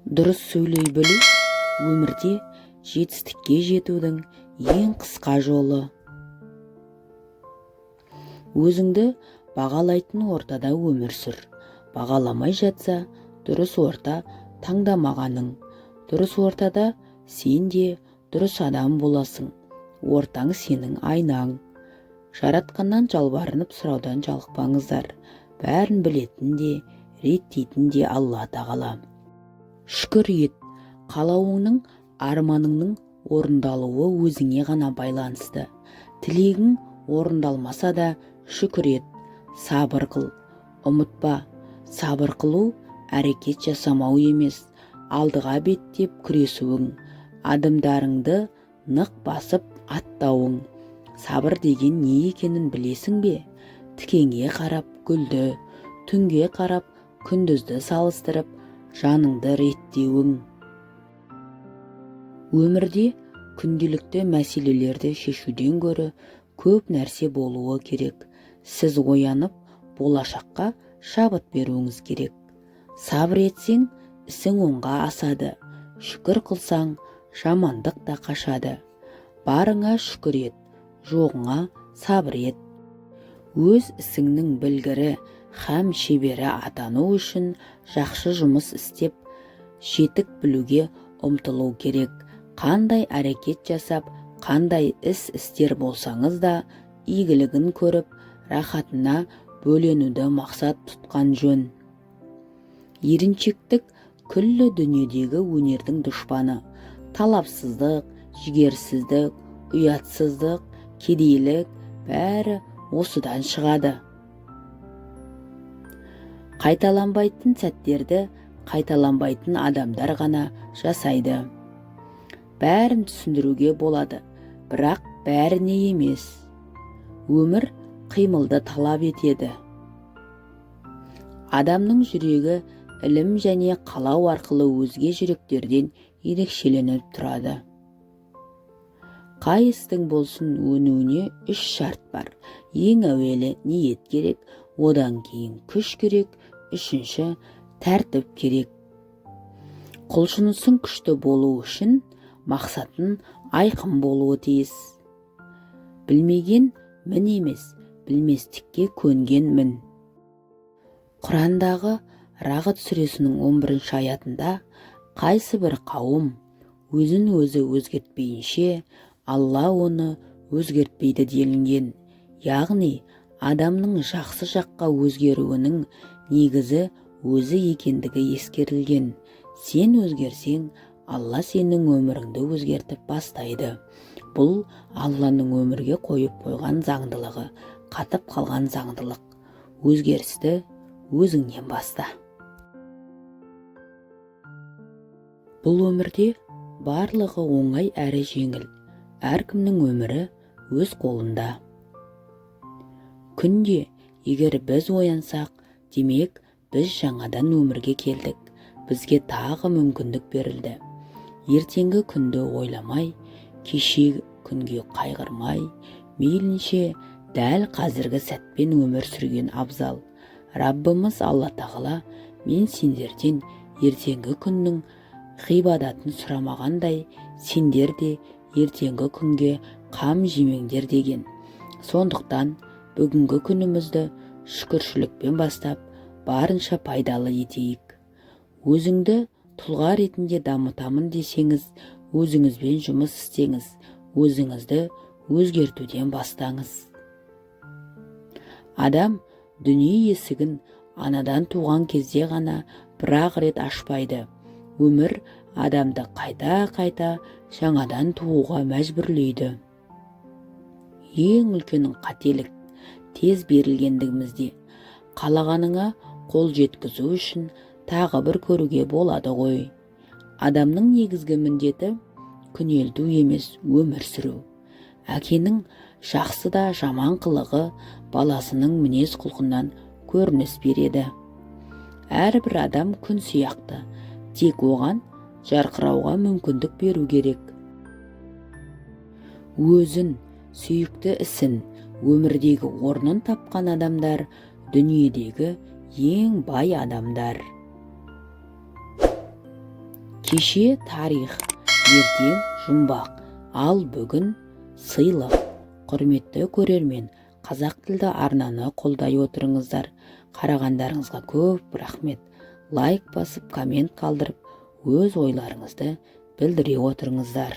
Дұрыс сөйлей білу өмірде жетістікке жетудің ең қысқа жолы. Өзіңді бағалайтын ортада өмір сүр. Бағаламай жатса, дұрыс орта таңдамағаның. Дұрыс ортада сен де дұрыс адам боласың. Ортаң сенің айнаң. Жаратқаннан жалбарынып сұраудан жалықпаңыздар. Бәрін білетін де, реттейтін де Алла тағала. Шүкір ет, қалауыңның, арманыңның орындалуы өзіңе ғана байланысты. Тілегің орындалмаса да шүкір ет, сабыр қыл. Ұмытпа, сабыр қылу әрекет жасамау емес, алдыға беттеп күресуің, адымдарыңды нық басып аттауың. Сабыр деген не екенін білесің бе? Тікенге қарап гүлді, түнге қарап күндізді салыстырып, жаныңды реттеуің. Өмірде күнделікті мәселелерді шешуден гөрі көп нәрсе болуы керек. Сіз оянып, болашаққа шабыт беруіңіз керек. Сабыр етсең, ісің оңға асады. Шүкір қылсаң, жамандық та қашады. Барыңа шүкір ет, жоғыңа сабыр ет. Өз ісіңнің білгірі һәм шебері атану үшін жақсы жұмыс істеп, жетік білуге ұмтылу керек. Қандай әрекет жасап, қандай іс істер болсаңыз да, игілігін көріп, рахатына бөленуді мақсат тұтқан жөн. Еріншектік күллі дүниедегі өнердің дұшпаны. Талапсыздық, жігерсіздік, ұятсыздық, кедейлік бәрі осыдан шығады. Қайталанбайтын сәттерді қайталанбайтын адамдар ғана жасайды. Бәрін түсіндіруге болады, бірақ бәріне емес. Өмір қимылды талап етеді. Адамның жүрегі ілім және қалау арқылы өзге жүректерден ерекшеленіп тұрады. Қай істің болсын өнуіне 3 шарт бар. Ең әуелі ниет керек, одан кейін күш керек, үшінші тәртіп керек. Құлшынысың күшті болу үшін мақсатын айқын болуы тиіс. Білмеген мін емес, білместікке көнген мін. Құрандағы Рағд сүресінің 11 аятында қайсы бір қауым өзін өзі өзгертпейінше, Алла оны өзгертпейді делінген. Яғни, адамның жақсы жаққа өзгеруінің негізі өзі екендігі ескерілген. Сен өзгерсең, Алла сенің өміріңді өзгертіп бастайды. Бұл Алланың өмірге қойып қойған заңдылығы, қатып қалған заңдылық. Өзгерісті өзіңнен баста. Бұл өмірде барлығы оңай әрі жеңіл. Әркімнің өмірі өз қолында. Күнде егер біз оянсақ, демек біз жаңадан өмірге келдік. Бізге тағы мүмкіндік берілді. Ертеңгі күнді ойламай, кешегі күнге қайғырмай, мейлінше дәл қазіргі сәтпен өмір сүрген абзал. Раббымыз Алла тағала мен сендерден ертеңгі күннің ғибадатын сұрамағандай, сендер де ертеңгі күнге қам жемеңдер деген. Сондықтан бүгінгі күнімізді шүкіршілікпен бастап, барынша пайдалы етейік. Өзіңді тұлға ретінде дамытамын десеңіз, өзіңізбен жұмыс істеңіз, өзіңізді өзгертуден бастаңыз. Адам дүние есігін анадан туған кезде ғана бір-ақ рет ашпайды. Өмір адамды қайта-қайта жаңадан тууға мәжбүрлейді. Ең үлкен қателік тез берілгендігімізде. Қалағаныңа қол жеткізу үшін тағы бір көруге болады ғой. Адамның негізгі міндеті күнелту емес, өмір сүру. Әкенің жақсы да жаман қылығы баласының мінез құлқынан көрініс береді. Әрбір адам күн сияқты, тек оған жарқырауға мүмкіндік беру керек. Өзін, сүйікті ісін, өмірдегі орнын тапқан адамдар дүниедегі ең бай адамдар. Кеше тарих, ертең жұмбақ, ал бүгін сыйлық. Құрметті көрермен, қазақ тілді арнаны қолдай отырыңыздар. Қарағандарыңызға көп рахмет. Лайк басып, коммент қалдырып, өз ойларыңызды білдіре отырыңыздар.